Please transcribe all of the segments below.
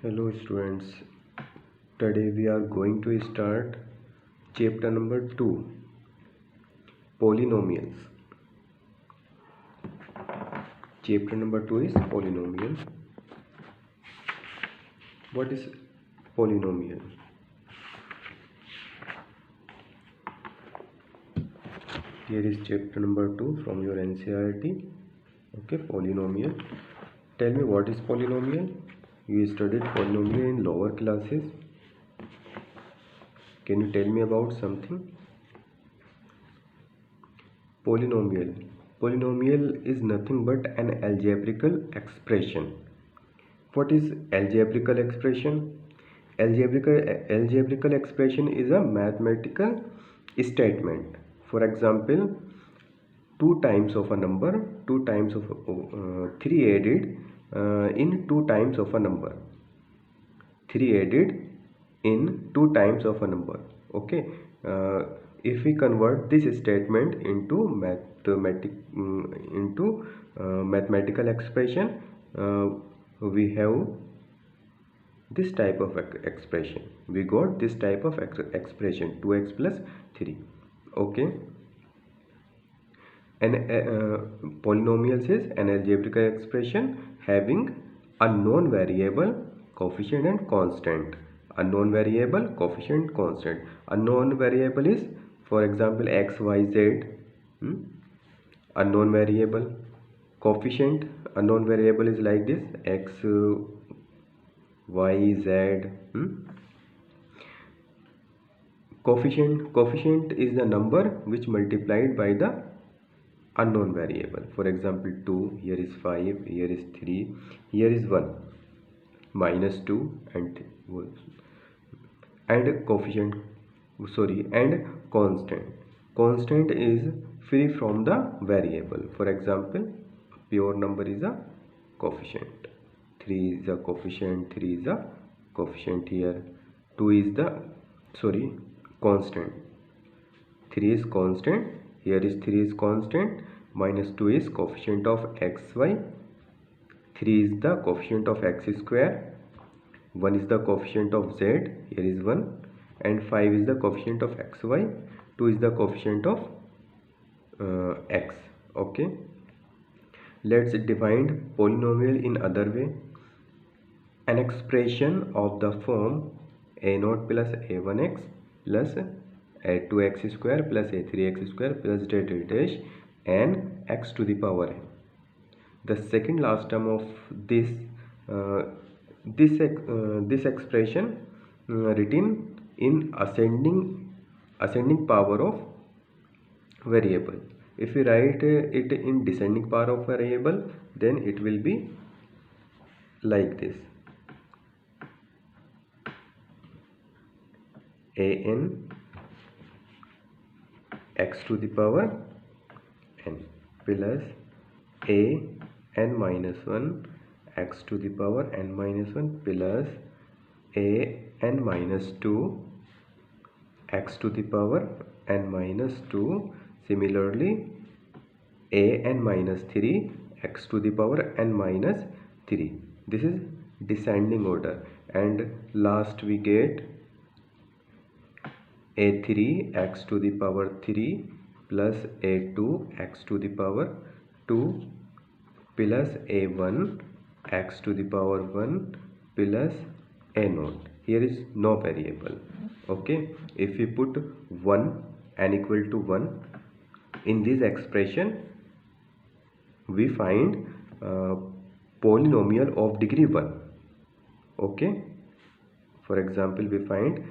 Hello students, today we are going to start chapter number 2, polynomials. Chapter number 2 is polynomial. What is polynomial? Here is chapter number 2 from your NCERT. Okay, polynomial. Tell me what is polynomial? You studied polynomial in lower classes. Can you tell me about something? Polynomial. Polynomial is nothing but an algebraical expression. What is algebraical expression? Algebraical expression is a mathematical statement. For example, 2 times of a number, 2 times of 3 added in 2 times of a number. 3 added in 2 times of a number. Okay. If we convert this statement into mathematical expression, we have this type of expression. We got this type of expression 2x plus 3. Okay. An polynomial is an algebraical expression having a known variable, coefficient and constant. A known variable, coefficient, constant. A known variable is, for example, x, y, z. A known variable. Coefficient, a known variable is like this, x, y, z. Coefficient is the number which multiplied by the unknown variable. For example, 2, here is 5, here is 3, here is 1, minus 2 and coefficient, and constant. Constant is free from the variable. For example, pure number is a coefficient. 3 is a coefficient, 3 is a coefficient here. 2 is the constant. 3 is constant. Here is 3 is constant. Minus 2 is coefficient of xy. 3 is the coefficient of x square. 1 is the coefficient of z. Here is 1. And 5 is the coefficient of xy. 2 is the coefficient of x. Okay. Let's define polynomial in other way. An expression of the form a0 plus a1x plus a2x square plus a3x square plus dash and x to the power n. The second last term of this expression written in ascending power of variable. If we write it in descending power of variable, then it will be like this: an x to the power n plus a n minus 1 x to the power n minus 1 plus a n minus 2 x to the power n minus 2. Similarly, a n minus 3 x to the power n minus 3. This is descending order. And last we get a3 x to the power 3 plus a2 x to the power 2 plus a1 x to the power 1 plus a0. Here is no variable. Okay. If we put 1 n equal to 1 in this expression, we find polynomial of degree 1. Okay. For example, we find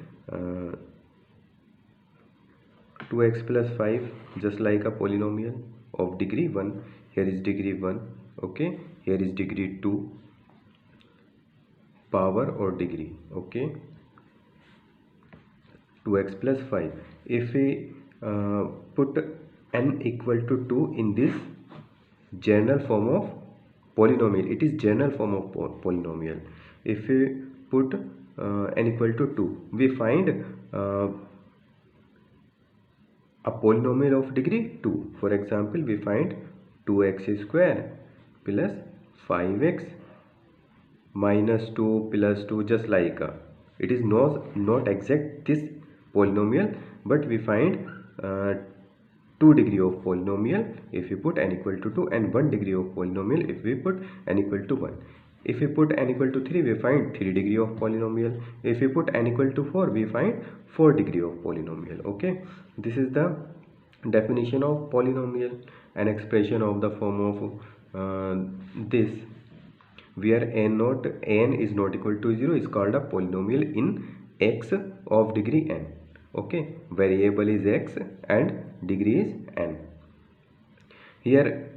2x plus 5, just like a polynomial of degree 1. Here is degree 1. Okay. Here is degree 2, power or degree. Okay. 2x plus 5. If we put n equal to 2 in this general form of polynomial, it is general form of polynomial. If we put n equal to 2, we find a polynomial of degree 2. For example, we find 2x square plus 5x minus 2 plus 2, just like it is not exact this polynomial, but we find 2 degree of polynomial if we put n equal to 2, and 1 degree of polynomial if we put n equal to 1. If we put n equal to 3, we find 3 degree of polynomial. If we put n equal to 4, we find 4 degree of polynomial. Okay, this is the definition of polynomial. An expression of the form of this, where n is not equal to 0, is called a polynomial in x of degree n. Okay, variable is x and degree is n. Here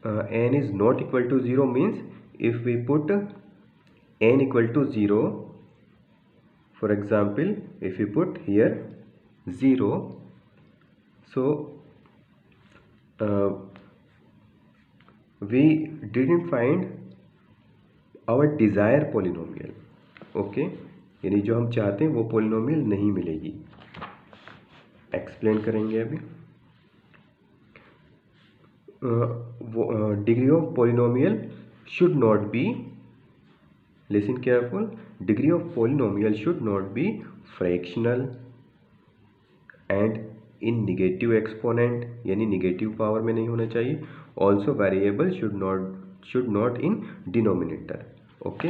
n is not equal to 0 means if we put n equal to 0, for example, if we put here 0, so we didn't find our desired polynomial. Okay, यानी जो हम चाहते हैं वो polynomial नहीं मिलेगी. Explain करेंगे अभी. Degree of polynomial should not be, listen careful, degree of polynomial should not be fractional and in negative exponent, यानी निगेटिव पावर में नहीं होना चाहिए. Also variable should not in denominator. Okay,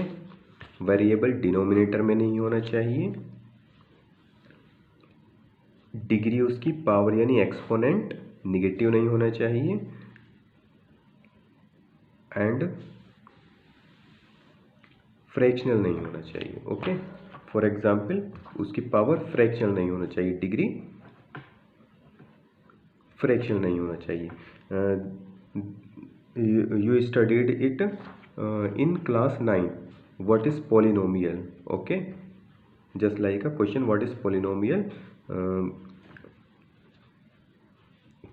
variable denominator में नहीं होना चाहिए. डिग्री उसकी पावर यानी एक्सपोनेंट निगेटिव नहीं होना चाहिए. एंड फ्रैक्शनल नहीं होना चाहिए. ओके, फॉर एग्जाम्पल उसकी पावर फ्रैक्शनल नहीं होना चाहिए, डिग्री फ्रैक्शनल नहीं होना चाहिए. You studied it in class 9, what is polynomial? Okay, just like a question, what is polynomial?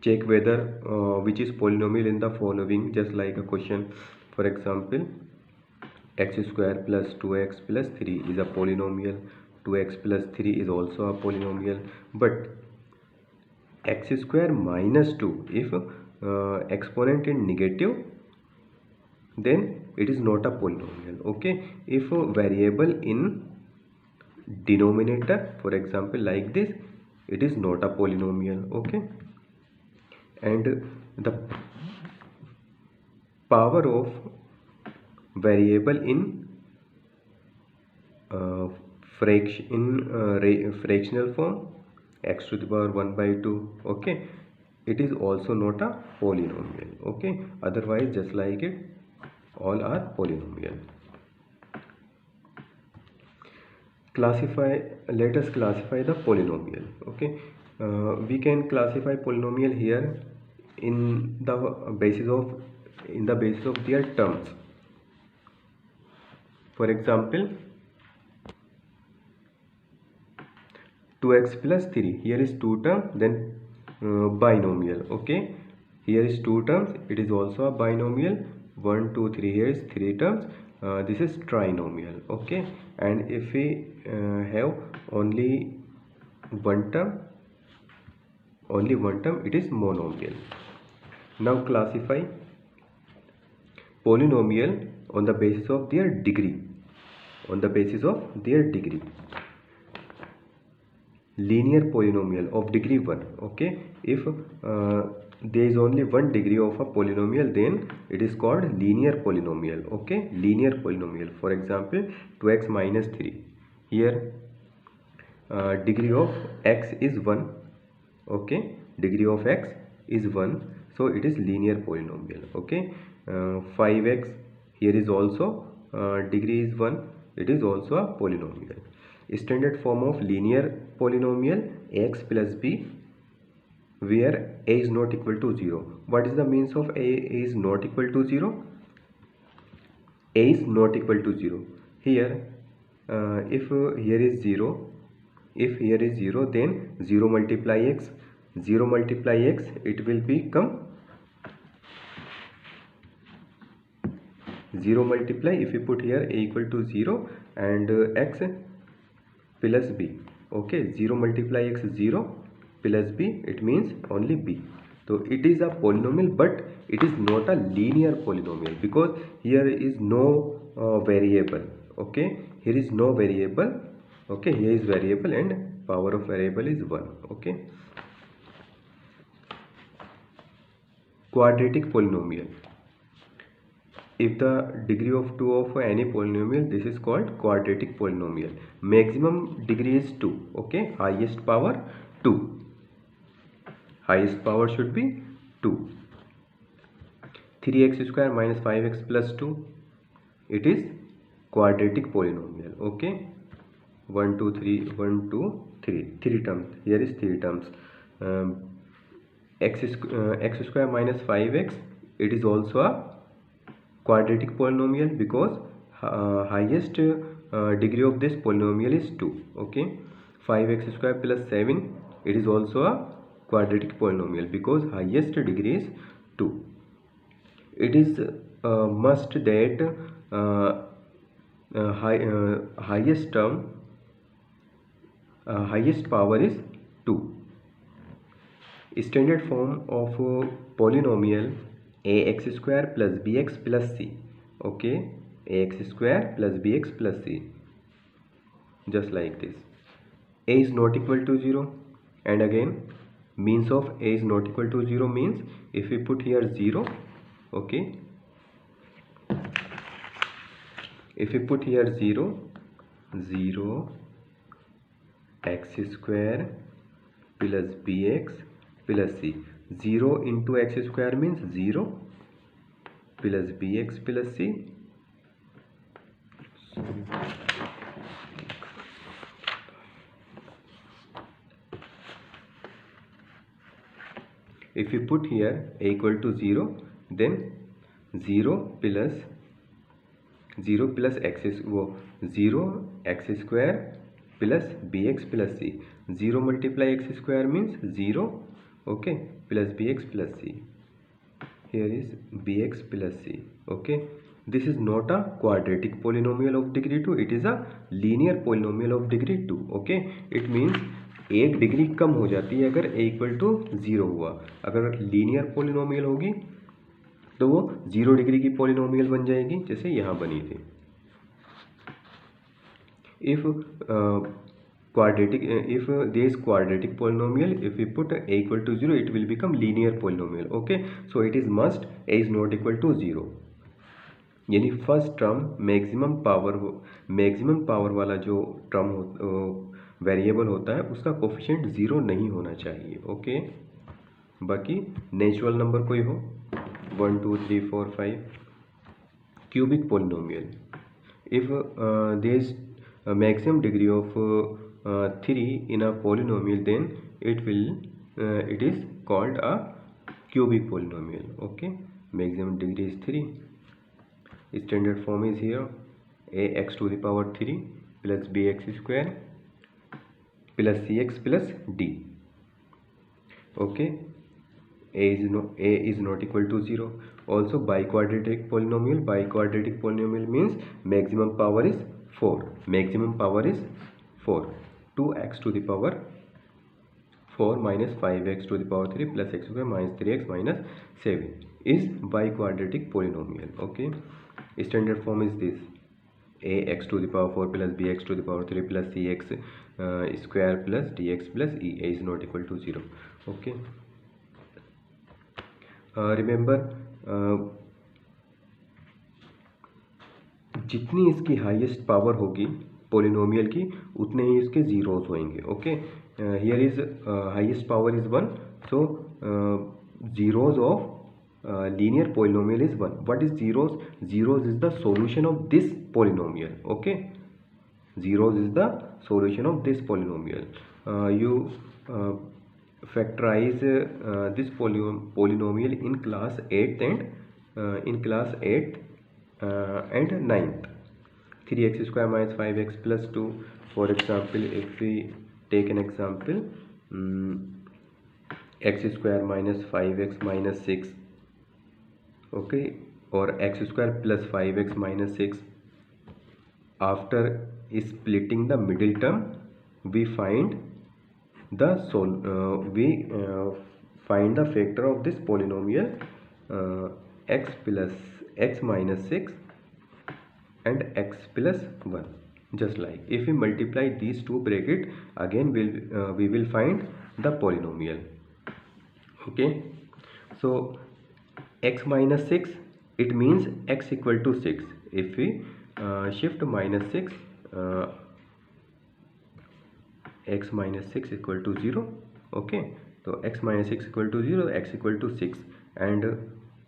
Check whether which is polynomial in the following, just like a question. For example, x square plus 2x plus 3 is a polynomial. 2x plus 3 is also a polynomial. But x square minus 2, if exponent is negative, then it is not a polynomial. Okay, if a variable in denominator, for example like this, it is not a polynomial. Okay, and the power of variable in fractional form, x to the power 1 by 2. Okay, it is also not a polynomial. Okay, otherwise just like it, all are polynomial. Let us classify the polynomial. Okay, we can classify polynomial here in the basis of their terms. For example, 2x plus 3, here is 2 terms, then binomial. Okay, here is 2 terms, it is also a binomial. 1 2 3, here is 3 terms, this is trinomial. Okay, and if we have only one term, it is monomial. Now classify polynomial on the basis of their degree. Linear polynomial of degree 1. Okay, if there is only one degree of a polynomial, then it is called linear polynomial. Okay, linear polynomial. For example, 2x minus 3, here degree of x is 1. Okay, degree of x is 1, so it is linear polynomial. Okay, 5x, here is also degree is 1, it is also a polynomial. Standard form of linear polynomial, x plus b, where a is not equal to 0. What is the means of a is not equal to 0? A is not equal to 0. Here if here is 0, then 0 multiply x, it will become 0 multiply, if you put here a equal to 0 and x plus b. Okay, 0 multiply x 0 plus b, it means only b. So it is a polynomial, but it is not a linear polynomial because here is no variable. Okay, here is no variable. Okay, here is variable and power of variable is 1. Okay, quadratic polynomial. If the degree of 2 of any polynomial, this is called quadratic polynomial. Maximum degree is 2. Okay, highest power 2. Highest power should be 2. 3x square minus 5x plus 2, it is quadratic polynomial. Okay, 1 2 3 1 2 3 3 terms. Here is 3 terms. X square minus 5x, it is also a quadratic polynomial because highest degree of this polynomial is 2. Okay, 5x square plus 7, it is also a quadratic polynomial because highest degree is 2. It is must that highest term highest power is 2. Standard form of polynomial ax square plus bx plus c. Okay, ax square plus bx plus c, just like this. A is not equal to 0, and again means of a is not equal to 0 means if we put here 0, okay, if we put here 0 x square plus bx plus c, 0 into x square means 0 plus bx plus c. If you put here a equal to 0, then 0 plus x is 0 x square plus bx plus c. 0 multiply x square means 0, okay, plus bx plus c. Here is bx plus c. Okay, this is not a quadratic polynomial of degree 2, it is a linear polynomial of degree 2. Okay, it means एक degree कम हो जाती है अगर a equal to 0 हुआ. अगर linear polynomial होगी तो वो 0 डिग्री की पोलिनोमियल बन जाएगी जैसे यहाँ बनी थी. If there is quadratic polynomial, if we put a equal to 0, it will become linear polynomial. Okay, so it is must a is not equal to 0. यानी फर्स्ट टर्म मैक्सिमम पावर वाला जो term variable होता है उसका coefficient 0 नहीं होना चाहिए. Okay, बाकी नेचुरल नंबर कोई हो 1 2 3 4 5. Cubic polynomial. If there is maximum degree of 3 in a polynomial, then it is called a cubic polynomial. Okay, maximum degree is 3. Standard form is here ax to the power 3 plus bx square plus cx plus d. Okay, a is not equal to 0. Also biquadratic polynomial means maximum power is 4. Maximum power is 4. 2x to the power 4 minus 5x to the power 3 plus x square minus 3x minus 7 is biquadratic polynomial. Okay, standard form is this ax to the power 4 plus bx to the power 3 plus cx square plus dx plus e. A is not equal to 0. Okay, remember जितनी इसकी highest power होगी polynomial की उतने ही इसके zeros होंगे. Okay, here is highest power is 1, so zeros of linear polynomial is 1. What is zeros? Zeros is the solution of this polynomial. Okay, zeros is the solution of this polynomial. You factorize this polynomial in class 8th and 9th. 3x square minus 5x plus 2. For example, if we take an example, x square minus 5x minus 6, okay, or x square plus 5x minus 6. After splitting the middle term, we find the factor of this polynomial x plus x minus 6 and x plus 1. Just like if we multiply these two bracket, again we will find the polynomial. Okay, so x minus 6, it means x equal to 6. If we shift minus 6, x minus 6 equal to 0. Okay, so x minus 6 equal to 0, x equal to 6, and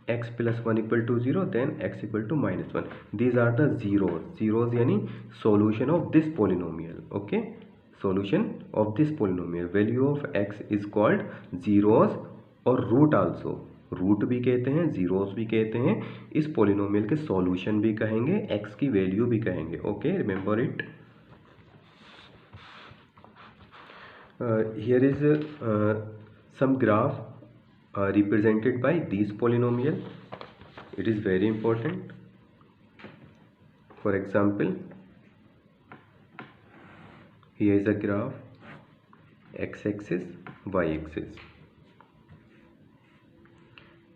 x plus 1 equal to 0, then x equal to minus 1. These are the zeros यानी solution of this polynomial. Okay, solution of this polynomial. Value of x is called zeros और root also. Root भी कहते हैं, zeros भी कहते हैं, इस polynomial के सॉल्यूशन भी कहेंगे, x की वैल्यू भी कहेंगे. Okay, remember it. Here is some graph represented by these polynomial. It is very important. For example, here is a graph, x-axis, y-axis,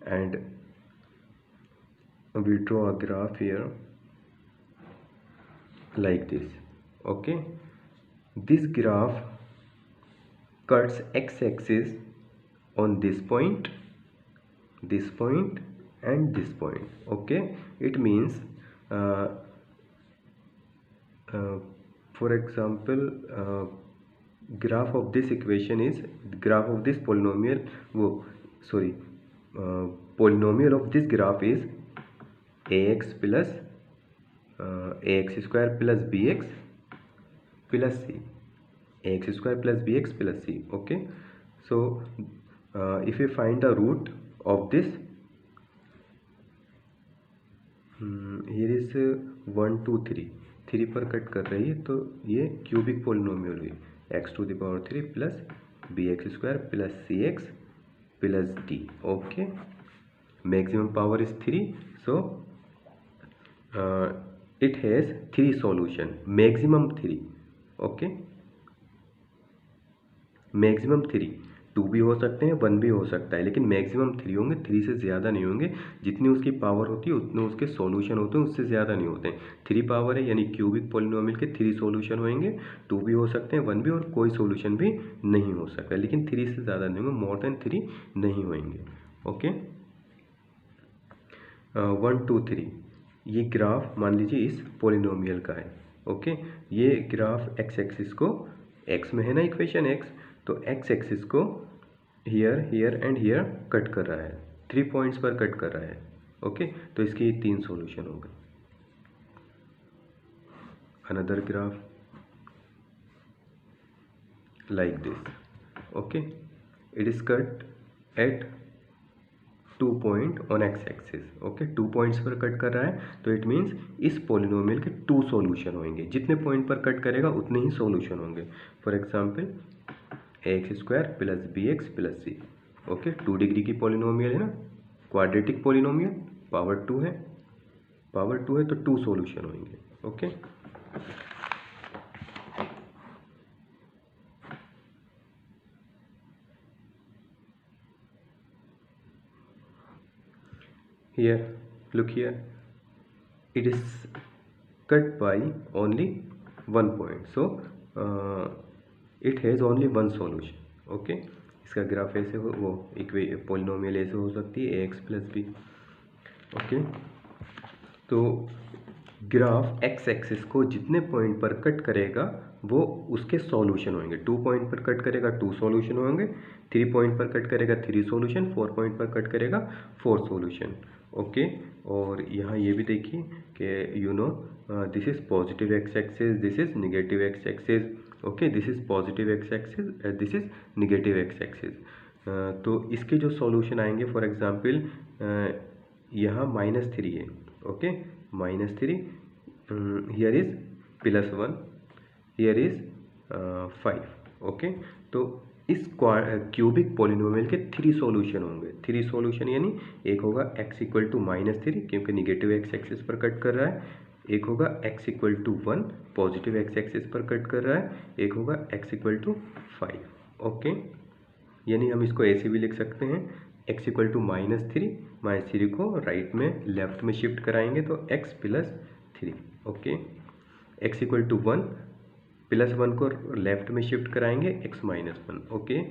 and we draw a graph here like this. Okay, this graph cuts x-axis on this point, and this point. Okay, it means for example, graph of this equation is graph of this polynomial. Polynomial of this graph is ax plus ax square plus bx plus c. Ax square plus bx plus c. Okay, so if we find the root of this, here is 1 2 3 पर cut कर रही है, तो ये cubic polynomial हुई, x to the power 3 plus bx square plus cx plus d. Okay, maximum power is 3, so it has 3 solution, maximum 3. Okay, maximum 3, 2 भी हो सकते हैं, 1 भी हो सकता है, लेकिन मैक्सिमम 3 होंगे, 3 से ज़्यादा नहीं होंगे. जितनी उसकी पावर होती है उतने उसके सॉल्यूशन होते हैं, उससे ज़्यादा नहीं होते हैं. 3 पावर है यानी क्यूबिक पॉलिनोमियल के 3 सॉल्यूशन होंगे. 2 भी हो सकते हैं, 1 भी, और कोई सॉल्यूशन भी नहीं हो सकता, लेकिन 3 से ज़्यादा नहीं होंगे, मोर देन 3 नहीं होंगे. ओके, 1 2 3 ये ग्राफ मान लीजिए इस पॉलिनोमियल का है. ओके, ये ग्राफ एक्स एक्सिस को, एक्स में है ना इक्वेशन एक्स, तो एक्स एक्सिस को here here and here cut कर रहा है, 3 पॉइंट्स पर कट कर रहा है. ओके, तो इसके 3 सॉल्यूशन हो गए. Another graph like this. Okay, it is cut at 2 point on x axis. Okay, 2 points पर कट कर रहा है, तो इट मीन्स इस पॉलिनोमियल के 2 सॉल्यूशन होंगे. जितने पॉइंट पर कट करेगा उतने ही सॉल्यूशन होंगे. For example x square plus b x plus c. Okay, 2 degree की पॉलिनोमियल है ना, क्वाड्रेटिक पॉलिनोमियल, पावर 2 है, तो 2 सॉल्यूशन होंगे. Okay, here look here, it is cut by only 1 point, so it has only 1 solution. Okay, इसका graph ऐसे हो, वो पॉलिनोमियल ऐसे हो सकती है ax प्लस बी. ओके, तो ग्राफ एक्स एक्सिस को जितने पॉइंट पर कट करेगा वो उसके सॉल्यूशन होंगे. 2 पॉइंट पर कट करेगा 2 सॉल्यूशन होंगे, 3 पॉइंट पर कट करेगा 3 सॉल्यूशन, 4 पॉइंट पर कट करेगा 4 सॉल्यूशन. ओके, और यहाँ ये भी देखिए कि you know this is positive x axis, this is negative x axis. Okay, this is positive x axis, this is negative x axis. तो इसके जो सॉल्यूशन आएंगे, फॉर एग्जांपल यहाँ -3 है. Okay, -3, here is +1, here is 5. Okay, तो इस cubic polynomial के 3 solution होंगे. 3 सॉल्यूशन यानी एक होगा x इक्वल टू -3 क्योंकि निगेटिव एक्स एक्सिस पर कट कर रहा है, एक होगा x equal to 1 positive x axis पर कट कर रहा है, एक होगा x इक्वल टू 5. ओके, यानी हम इसको ऐसे भी लिख सकते हैं, x इक्वल टू -3 को राइट में लेफ्ट में शिफ्ट कराएंगे तो x + 3. Okay. x equal to 1, +1 को लेफ्ट में शिफ्ट कराएंगे, x minus 1। Okay.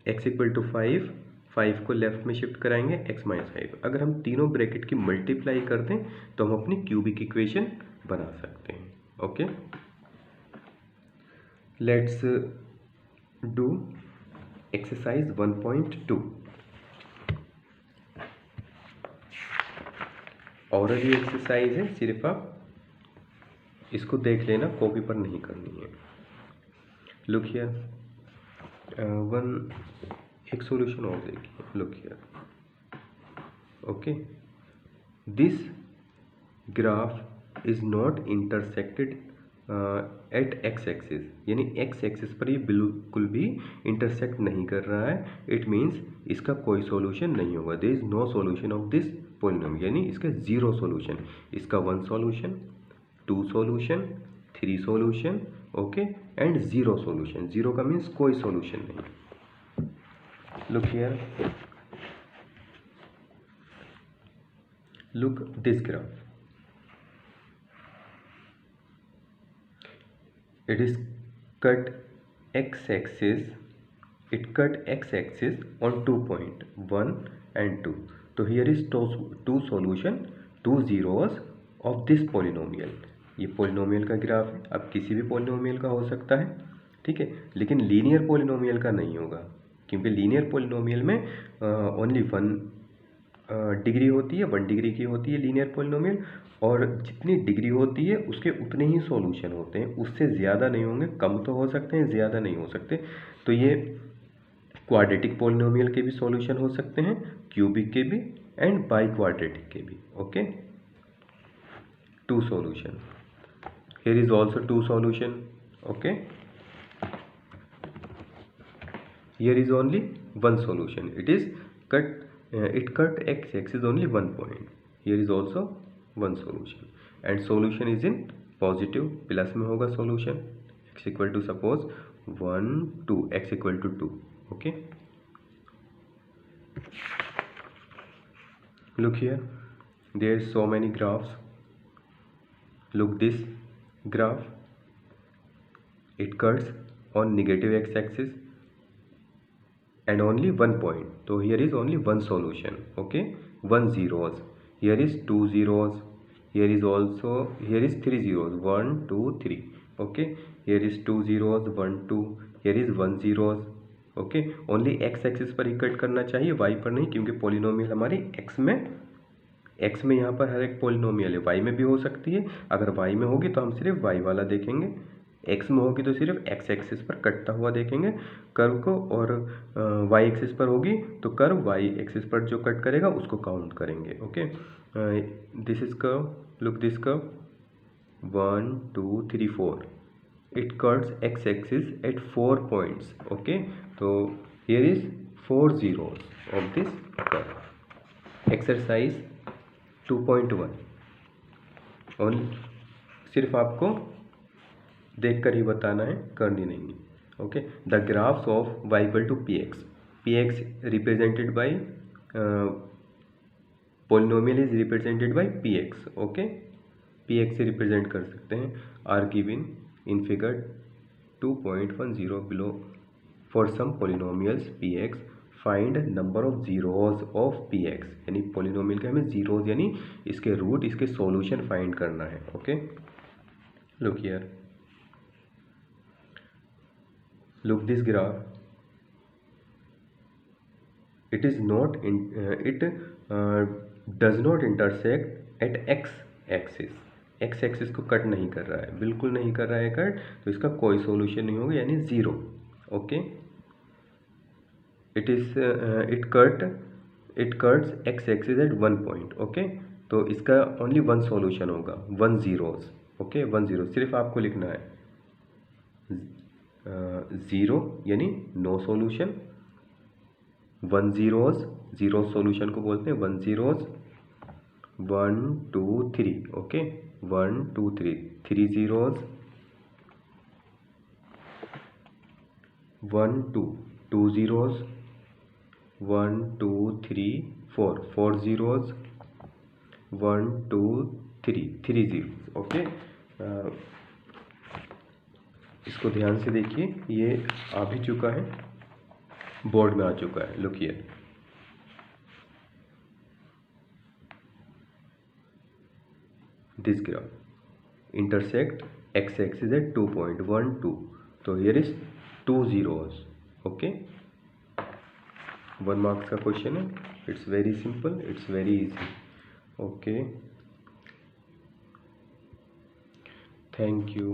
x equal to 5, 5 को लेफ्ट में शिफ्ट कराएंगे, x माइनस 5। अगर हम तीनों ब्रैकेट की मल्टीप्लाई कर दें तो हम अपनी क्यूबिक इक्वेशन बना सकते हैं। Okay, let's do exercise 1.2। और ये एक्सरसाइज है, सिर्फ आप इसको देख लेना, कॉपी पर नहीं करनी है। लुक हियर, एक सॉल्यूशन और देखिए। Look here, okay, this graph is not intersected at x axis, यानी एक्स एक्सिस पर ये बिल्कुल भी इंटरसेक्ट नहीं कर रहा है। इट मीन्स इसका कोई सॉल्यूशन नहीं होगा। There is no solution of this polynomial, यानी इसका जीरो सॉल्यूशन। इसका 1 solution, 2 solution, 3 solution, okay, and 0 solution. 0 का मीन्स कोई सॉल्यूशन नहीं। Look here, look this graph, it is cut x-axis, it cut x-axis on 2 point 1 and 2. तो here is two solution, 2 zeros of this polynomial। ये polynomial का graph है। अब किसी भी पोलिनोमियल का हो सकता है, ठीक है, लेकिन लीनियर पोलिनोमियल का नहीं होगा, क्योंकि लीनियर पोलिनोमियल में ओनली 1 डिग्री होती है, 1 डिग्री की होती है लीनियर पोलिनोमियल, और जितनी डिग्री होती है उसके उतने ही सॉल्यूशन होते हैं, उससे ज़्यादा नहीं होंगे। कम तो हो सकते हैं, ज़्यादा नहीं हो सकते। तो ये क्वाड्रेटिक पोलिनोमियल के भी सॉल्यूशन हो सकते हैं, क्यूबिक के भी, एंड बाई क्वाड्रेटिक के भी। Okay, 2 solution, here is also 2 solution. Okay, here is only 1 solution, it is cut, it cut x-axis only 1 point. Here is also 1 solution, and solution is in positive, plus में होगा solution। x equal to suppose 1 2, x equal to 2। okay, look here, there is so many graphs। look this graph, it cuts on negative x-axis and only 1 point, so here is only 1 solution। okay, 1 zeros, here is 2 zeros, here is also, here is 3 zeros, 1 2 3। okay, here is 2 zeros, 1 2, here is 1 zeros। okay, only x axis पर ही cut करना चाहिए, y पर नहीं, क्योंकि polynomial हमारी x में यहाँ पर हर एक पॉलिनोमियल है। y में भी हो सकती है, अगर y में होगी तो हम सिर्फ y वाला देखेंगे, x में होगी तो सिर्फ x एक्सिस पर कटता हुआ देखेंगे कर्व को, और y एक्सिस पर होगी तो कर्व y एक्सिस पर जो कट करेगा उसको काउंट करेंगे। Okay, this is curve, look this curve, 1 2 3 4, it cuts x axis at 4 points. Okay, तो here is 4 zeros of this curve. Exercise 2.1 और सिर्फ आपको देखकर ही बताना है, करनी नहीं है। Okay, the graphs of y equal to p x represented by polynomial is represented by p x. Okay, p x से रिप्रेजेंट कर सकते हैं, are given in figure 2.10 below. For some polynomials p x find number of zeros of p x, यानी polynomial के हमें zeros यानी इसके root, इसके सॉल्यूशन फाइंड करना है। Okay, look here, look this graph, it is not in it does not intersect at x axis, x axis को cut नहीं कर रहा है, बिल्कुल नहीं कर रहा है कट, तो इसका कोई सॉल्यूशन नहीं होगा, यानी 0। Okay, it is it cuts x axis at 1 point। Okay, तो इसका ओनली 1 सॉल्यूशन होगा, 1 zeros। ओके, 1 0, सिर्फ आपको लिखना है 0 यानी नो सॉल्यूशन, 1 zeros, 0 सॉल्यूशन को बोलते हैं 1 zeros, 1 2 3। Okay, 1 2 3, 3 zeros, 1 2, 2 zeros, 1 2 3 4, 4 zeros, 1 2 3, 3 0। This. Okay, इसको ध्यान से देखिए, ये आ भी चुका है, बोर्ड में आ चुका है. Look here. This graph intersect x-axis at 2.12. So here is 2 zeros. Okay, 1 marks का क्वेश्चन है. It's very simple, it's very easy. Okay, thank you.